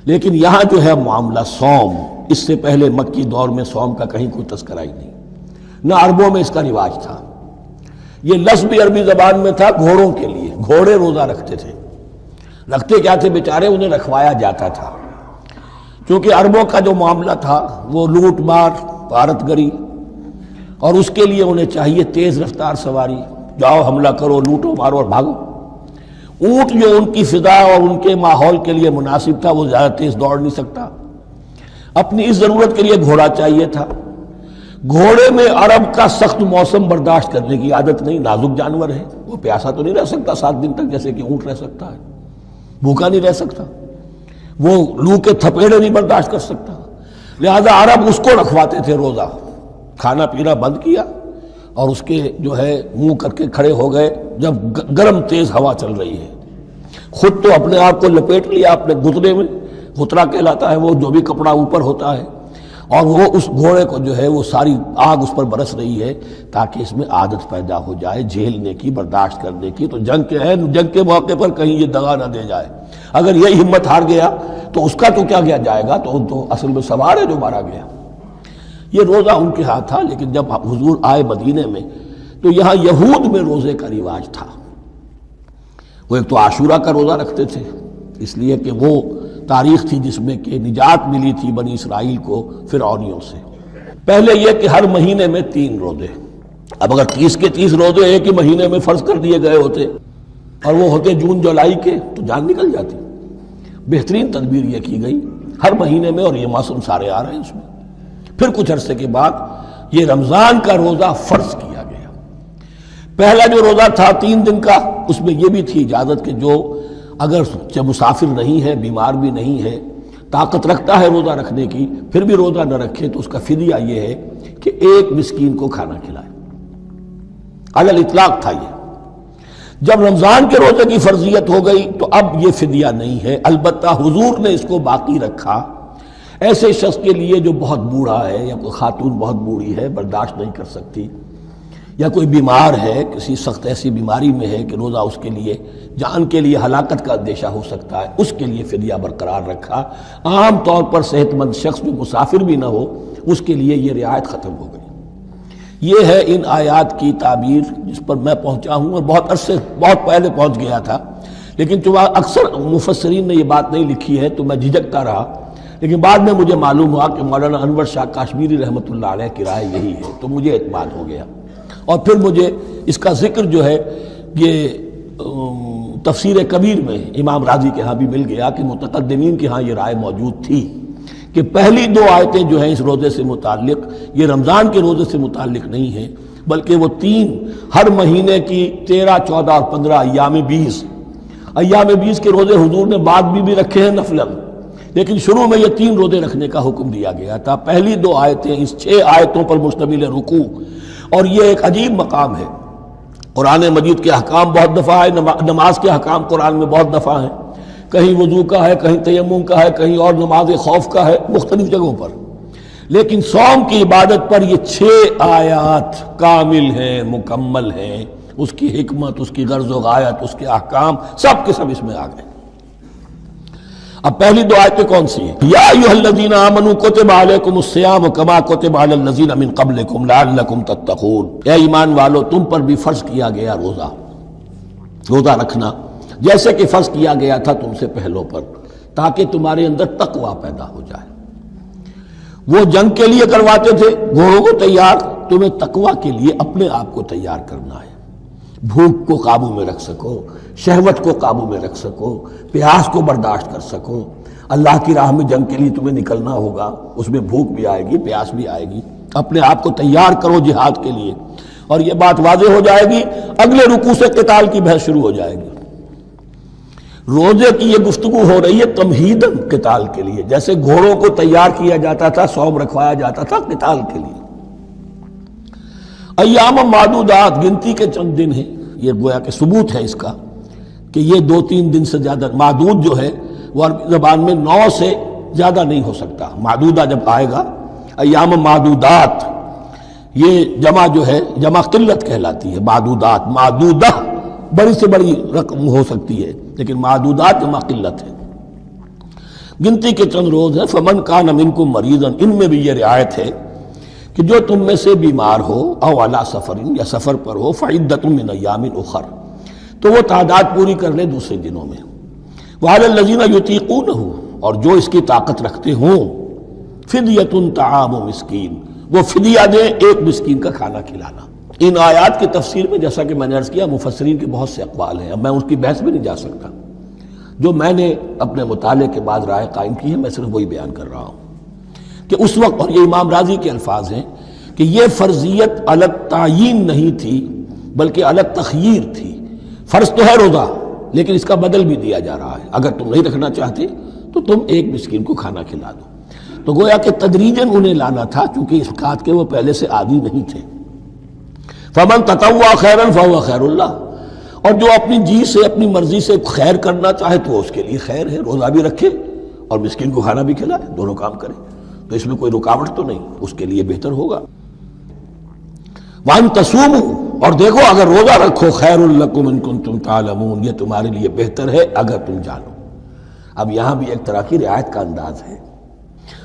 لیکن یہاں جو ہے معاملہ صوم، اس سے پہلے مکی دور میں صوم کا کہیں کوئی تذکرہ ہی نہیں، نہ عربوں میں اس کا رواج تھا۔ یہ لفظ بھی عربی زبان میں تھا گھوڑوں کے لیے، گھوڑے روزہ رکھتے تھے۔ رکھتے کیا تھے بیچارے؟ انہیں رکھوایا جاتا تھا، کیونکہ عربوں کا جو معاملہ تھا وہ لوٹ مار، غارت گری، اور اس کے لیے انہیں چاہیے تیز رفتار سواری، جاؤ حملہ کرو، لوٹو مارو اور بھاگو۔ اونٹ جو ان کی فضا اور ان کے ماحول کے لیے مناسب تھا، وہ زیادہ تیز دوڑ نہیں سکتا، اپنی اس ضرورت کے لیے گھوڑا چاہیے تھا۔ گھوڑے میں عرب کا سخت موسم برداشت کرنے کی عادت نہیں، نازک جانور ہے، وہ پیاسا تو نہیں رہ سکتا 7 دن تک جیسے کہ اونٹ رہ سکتا ہے، بھوکا نہیں رہ سکتا، وہ لو کے تھپیڑے نہیں برداشت کر سکتا، لہذا عرب اس کو رکھواتے تھے روزہ۔ کھانا پینا بند کیا اور اس کے جو ہے منہ کر کے کھڑے ہو گئے جب گرم تیز ہوا چل رہی ہے، خود تو اپنے آپ کو لپیٹ لیا اپنے گھتنے میں، غترہ کہلاتا ہے وہ جو بھی کپڑا اوپر ہوتا ہے، اور وہ اس گھوڑے کو جو ہے وہ ساری آگ اس پر برس رہی ہے تاکہ اس میں عادت پیدا ہو جائے جھیلنے کی، برداشت کرنے کی۔ تو جنگ کے موقع پر کہیں یہ دغا نہ دے جائے، اگر یہ ہمت ہار گیا تو اس کا تو کیا کیا جائے گا، تو اصل میں سوار ہے جو مارا گیا۔ یہ روزہ ان کے ہاتھ تھا، لیکن جب حضور آئے مدینے میں تو یہاں یہود میں روزے کا رواج تھا۔ وہ ایک تو عاشورہ کا روزہ رکھتے تھے، اس لیے کہ وہ تاریخ تھی جس میں کہ نجات ملی تھی بنی اسرائیل کو فرعونیوں سے۔ پہلے یہ کہ ہر مہینے میں 3 روزے، اب اگر 30 کے 30 روزے ایک ہی مہینے میں فرض کر دیے گئے ہوتے اور وہ ہوتے جون جولائی کے تو جان نکل جاتی۔ بہترین تدبیر یہ کی گئی ہر مہینے میں، اور یہ موسم سارے آ رہے ہیں اس میں۔ پھر کچھ عرصے کے بعد یہ رمضان کا روزہ فرض کیا گیا۔ پہلا جو روزہ تھا 3 دن کا، اس میں یہ بھی تھی اجازت کہ جو اگر مسافر نہیں ہے، بیمار بھی نہیں ہے، طاقت رکھتا ہے روزہ رکھنے کی، پھر بھی روزہ نہ رکھے تو اس کا فدیہ یہ ہے کہ 1 مسکین کو کھانا کھلائے۔ علی الاطلاق تھا یہ۔ جب رمضان کے روزے کی فرضیت ہو گئی تو اب یہ فدیہ نہیں ہے، البتہ حضور نے اس کو باقی رکھا ایسے شخص کے لیے جو بہت بوڑھا ہے، یا کوئی خاتون بہت بوڑھی ہے برداشت نہیں کر سکتی، یا کوئی بیمار ہے، کسی سخت ایسی بیماری میں ہے کہ روزہ اس کے لیے جان کے لیے ہلاکت کا اندیشہ ہو سکتا ہے، اس کے لیے فدیہ برقرار رکھا۔ عام طور پر صحت مند شخص جو مسافر بھی نہ ہو اس کے لیے یہ رعایت ختم ہو گئی۔ یہ ہے ان آیات کی تعبیر جس پر میں پہنچا ہوں، اور بہت پہلے پہنچ گیا تھا، لیکن چونکہ اکثر مفسرین نے یہ بات نہیں لکھی ہے تو میں جھجکتا رہا، لیکن بعد میں مجھے معلوم ہوا کہ مولانا انور شاہ کاشمیری رحمۃ اللہ علیہ کی رائے یہی ہے، تو مجھے اعتماد ہو گیا، اور پھر مجھے اس کا ذکر جو ہے یہ تفسیر کبیر میں امام راضی کے ہاں بھی مل گیا کہ متقدمین کے ہاں یہ رائے موجود تھی کہ پہلی 2 آیتیں جو ہیں اس روزے سے متعلق، یہ رمضان کے روزے سے متعلق نہیں ہیں، بلکہ وہ 3 ہر مہینے کی 13، 14 اور 15 ایام 20 کے روزے حضور نے بعد بھی رکھے ہیں نفلاً، لیکن شروع میں یہ 3 روزے رکھنے کا حکم دیا گیا تھا۔ پہلی 2 آیتیں اس 6 آیتوں پر مشتمل رکوع، اور یہ ایک عجیب مقام ہے۔ قرآن مجید کے احکام بہت دفعہ ہے، نماز کے احکام قرآن میں بہت دفعہ ہیں، کہیں وضو کا ہے، کہیں تیمم کا ہے، کہیں اور نماز خوف کا ہے، مختلف جگہوں پر، لیکن صوم کی عبادت پر یہ 6 آیات کامل ہیں، مکمل ہیں، اس کی حکمت، اس کی غرض و غایت، اس کے احکام سب کے سب اس میں آ گئے۔ اب پہلی 2 آیتیں کون سی ہیں؟ یا ایھا الذین آمنوا کتب علیکم الصیام کما کتب علی الذین من قبلکم لعلکم تتقون۔ اے ایمان والو، تم پر بھی فرض کیا گیا روزہ رکھنا، جیسے کہ فرض کیا گیا تھا تم سے پہلوں پر، تاکہ تمہارے اندر تقوی پیدا ہو جائے۔ وہ جنگ کے لیے کرواتے تھے گھوڑوں کو تیار، تمہیں تقوی کے لیے اپنے آپ کو تیار کرنا ہے، بھوک کو قابو میں رکھ سکو، شہوت کو قابو میں رکھ سکو، پیاس کو برداشت کر سکو۔ اللہ کی راہ میں جنگ کے لیے تمہیں نکلنا ہوگا، اس میں بھوک بھی آئے گی، پیاس بھی آئے گی، اپنے آپ کو تیار کرو جہاد کے لیے۔ اور یہ بات واضح ہو جائے گی، اگلے رکوع سے قتال کی بحث شروع ہو جائے گی۔ روزے کی یہ گفتگو ہو رہی ہے تمہیداً قتال کے لیے، جیسے گھوڑوں کو تیار کیا جاتا تھا، صوم رکھوایا جاتا تھا قتال کے لیے۔ ایام معدودات، گنتی کے چند دن ہیں، یہ گویا کہ ثبوت ہے اس کا کہ یہ 2-3 دن سے زیادہ، معدود جو ہے وہ عربی زبان میں 9 سے زیادہ نہیں ہو سکتا۔ معدودہ جب آئے گا، ایام معدودات، یہ جمع جو ہے جمع قلت کہلاتی ہے، معدودات، معدودہ بڑی سے بڑی رقم ہو سکتی ہے، لیکن معدودات ما قلت ہے، گنتی کے چند روز ہیں۔ فمن کان منکم مریضا، ان میں بھی یہ رعایت ہے کہ جو تم میں سے بیمار ہو او علی سفر، یا سفر پر ہو، فعدۃ من ایام اخر، تو وہ تعداد پوری کر لے دوسرے دنوں میں۔ وعلی الذین یطیقونہ، اور جو اس کی طاقت رکھتے ہوں، فدیۃ طعام مسکین، وہ فدیہ دیں ایک مسکین کا کھانا کھلانا۔ ان آیات کی تفسیر میں جیسا کہ میں نے عرض کیا مفسرین کے بہت سے اقوال ہیں، اب میں اس کی بحث میں نہیں جا سکتا، جو میں نے اپنے مطالعے کے بعد رائے قائم کی ہے میں صرف وہی بیان کر رہا ہوں کہ اس وقت، اور یہ امام راضی کے الفاظ ہیں کہ یہ فرضیت علی تعیین نہیں تھی بلکہ علی تخییر تھی۔ فرض تو ہے روزہ، لیکن اس کا بدل بھی دیا جا رہا ہے، اگر تم نہیں رکھنا چاہتے تو تم ایک مسکین کو کھانا کھلا دو۔ تو گویا کہ تدریجاً انہیں لانا تھا، چونکہ اس بات کے وہ پہلے سے عادی نہیں تھے۔ فمن تطوع خیرا فهو خیر اللہ، اور جو اپنی جی سے اپنی مرضی سے خیر کرنا چاہے تو اس کے لیے خیر ہے، روزہ بھی رکھے اور مسکین کو کھانا بھی کھلائے، دونوں کام کرے، تو اس میں کوئی رکاوٹ تو نہیں، اس کے لیے بہتر ہوگا۔ وَأَن تَصُومُوا، اور دیکھو اگر روزہ رکھو، خیر لکم ان کنتم تعلمون، یہ تمہارے لیے بہتر ہے اگر تم جانو۔ اب یہاں بھی ایک طرح کی رعایت کا انداز ہے۔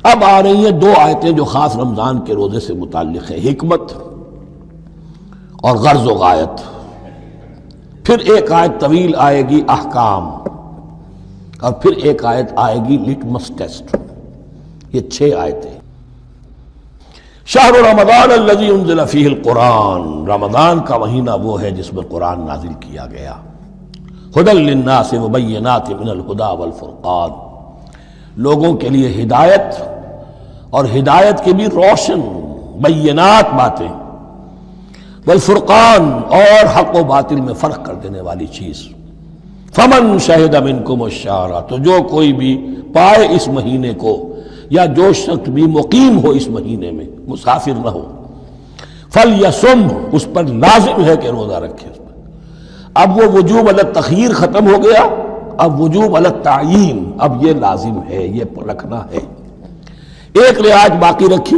اب آ رہی ہیں دو آیتیں جو خاص رمضان کے روزے سے متعلق ہیں، حکمت اور غرض و غایت۔ پھر ایک آیت طویل آئے گی احکام، اور پھر ایک آیت آئے گی لٹمس ٹیسٹ۔ یہ 6 آیتیں۔ شہر رمضان الذی انزل فیہ القرآن، رمضان کا مہینہ وہ ہے جس میں قرآن نازل کیا گیا۔ ھدی للناس وبینات من الھدی والفرقان، لوگوں کے لیے ہدایت، اور ہدایت کی بھی روشن بینات باتیں، والفرقان، اور حق و باطل میں فرق کر دینے والی چیز۔ فمن شہد منکم الشہر، تو جو کوئی بھی پائے اس مہینے کو، یا جو شخص بھی مقیم ہو اس مہینے میں، مسافر نہ ہو، فلیصم، اس پر لازم ہے کہ روزہ رکھے۔ اب وہ وجوب علی التخییر ختم ہو گیا، اب وجوب علی التعیین، اب یہ لازم ہے، یہ رکھنا ہے۔ ایک رعایت باقی رکھی،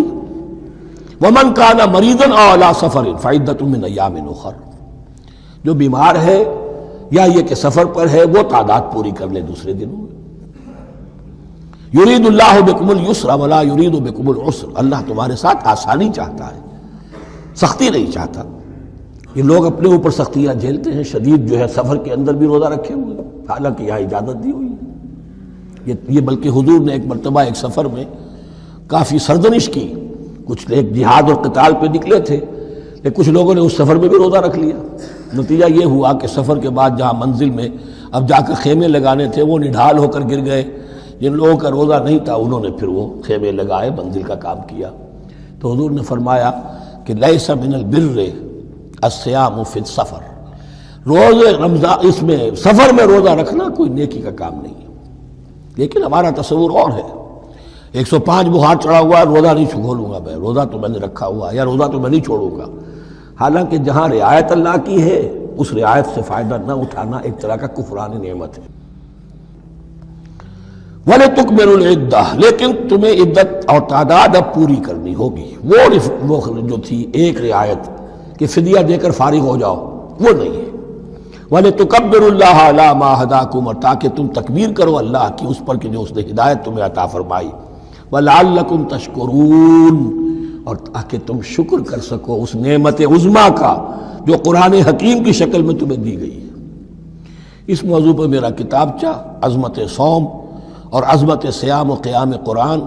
ومن کان مریضا او علی سفر فعدۃ من ایام اخر، جو بیمار ہے یا یہ کہ سفر پر ہے وہ تعداد پوری کر لے دوسرے دنوں میں۔ یرید اللہ بکم الیسر ولا یرید بکم العسر، اللہ تمہارے ساتھ آسانی چاہتا ہے، سختی نہیں چاہتا۔ یہ لوگ اپنے اوپر سختیاں جھیلتے ہیں، شدید جو ہے سفر کے اندر بھی روزہ رکھے ہوئے، حالانکہ یہاں اجازت دی ہوئی ہے۔ یہ بلکہ حضور نے ایک مرتبہ ایک سفر میں کافی سرزنش کی، کچھ ایک جہاد اور قتال پہ نکلے تھے، لیکن کچھ لوگوں نے اس سفر میں بھی روزہ رکھ لیا۔ نتیجہ یہ ہوا کہ سفر کے بعد جہاں منزل میں اب جا کر خیمے لگانے تھے وہ نڈھال ہو کر گر گئے، جن لوگوں کا روزہ نہیں تھا انہوں نے پھر وہ خیمے لگائے، منزل کا کام کیا۔ تو حضور نے فرمایا کہ لیس من البر الصیام فی السفر، روزے رمضان اس میں سفر میں روزہ رکھنا کوئی نیکی کا کام نہیں ہے۔ لیکن ہمارا تصور اور ہے، 105 بخار چڑھا ہوا ہے، روزہ نہیں کھولوں گا میں، روزہ تو میں نے رکھا ہوا ہے، یا روزہ تو میں نہیں چھوڑوں گا۔ حالانکہ جہاں رعایت اللہ کی ہے اس رعایت سے فائدہ نہ اٹھانا ایک طرح کا کفران نعمت ہے۔ وَلِتُكْمِلُوا الْعِدَّةَ، لیکن تمہیں عدت اور تعداد اب پوری کرنی ہوگی۔ وہ جو تھی ایک رعایت کہ فدیہ دے کر فارغ ہو جاؤ، وہ نہیں ہے۔ وَلِتُكَبِّرُوا اللَّهَ عَلَىٰ مَا هَدَاكُمْ، اور تاکہ تم تکبیر کرو اللہ کی اس پر کہ جو اس نے ہدایت تمہیں عطا فرمائی۔ وَلَعَلَّكُمْ تَشْكُرُونَ، اور تاکہ تم شکر کر سکو اس نعمت عظمیٰ کا جو قرآن حکیم کی شکل میں تمہیں دی گئی ہے۔ اس موضوع پر میرا کتابچہ عظمت صوم اور عظمت صیام و قیام قرآن،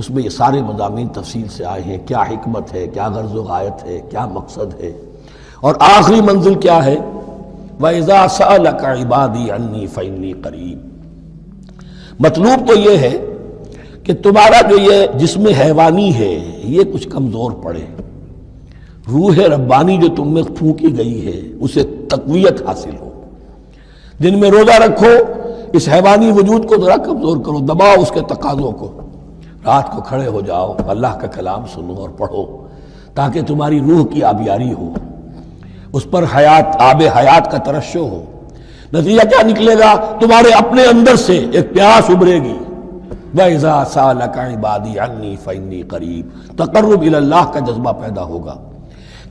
اس میں یہ سارے مضامین تفصیل سے آئے ہیں، کیا حکمت ہے، کیا غرض و غایت ہے، کیا مقصد ہے، اور آخری منزل کیا ہے، وَإِذَا سَأَلَكَ عِبَادِي عَنِّي فَإِنِّي قَرِيبٌ۔ مطلوب تو یہ ہے کہ تمہارا جو یہ جسم حیوانی ہے یہ کچھ کمزور پڑے، روح ربانی جو تم میں پھونکی گئی ہے اسے تقویت حاصل ہو۔ دن میں روزہ رکھو، اس حیوانی وجود کو ذرا کمزور کرو، دباؤ اس کے تقاضوں کو، رات کو کھڑے ہو جاؤ، اللہ کا کلام سنو اور پڑھو، تاکہ تمہاری روح کی آبیاری ہو، اس پر آب حیات کا ترشح ہو۔ نتیجہ کیا نکلے گا؟ تمہارے اپنے اندر سے ایک پیاس ابھرے گی، وَإِذَا سَأَلَكَ عِبَادِي عَنِّي فَإِنِّي قَرِيبٌ، تقرب الی اللہ کا جذبہ پیدا ہوگا۔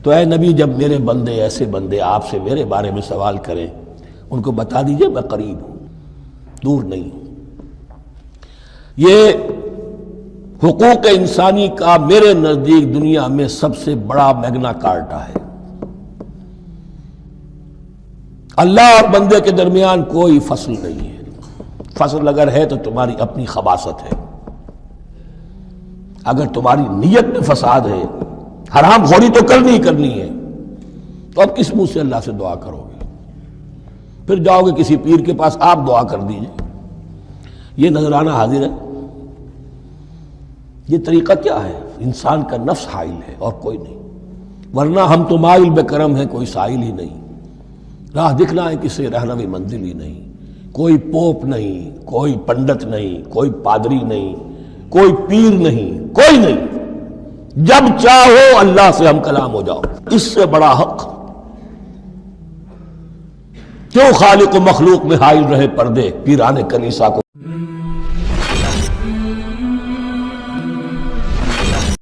تو اے نبی، جب میرے بندے، ایسے بندے آپ سے میرے بارے میں سوال کریں ان کو بتا دیجئے میں قریب ہوں، دور نہیں ہوں۔ یہ حقوق انسانی کا میرے نزدیک دنیا میں سب سے بڑا میگنا کارٹا ہے۔ اللہ اور بندے کے درمیان کوئی فصل نہیں ہے، فصل اگر ہے تو تمہاری اپنی خباثت ہے، اگر تمہاری نیت میں فساد ہے، حرام خوری تو کرنی ہی کرنی ہے، تو اب کس منہ سے اللہ سے دعا کرو گے؟ پھر جاؤ گے کسی پیر کے پاس، آپ دعا کر دیجئے، یہ نذرانہ حاضر ہے؟ یہ طریقہ کیا ہے؟ انسان کا نفس حائل ہے اور کوئی نہیں، ورنہ ہم تو مائل بے کرم ہیں، کوئی سائل ہی نہیں، راہ دکھنا ہے کسی رہنوی منزل ہی نہیں، کوئی پوپ نہیں، کوئی پنڈت نہیں، کوئی پادری نہیں، کوئی پیر نہیں، کوئی نہیں، جب چاہو اللہ سے ہم کلام ہو جاؤ، اس سے بڑا حق کیوں خالق و مخلوق میں حائل رہے پردے پیران کنیسہ کو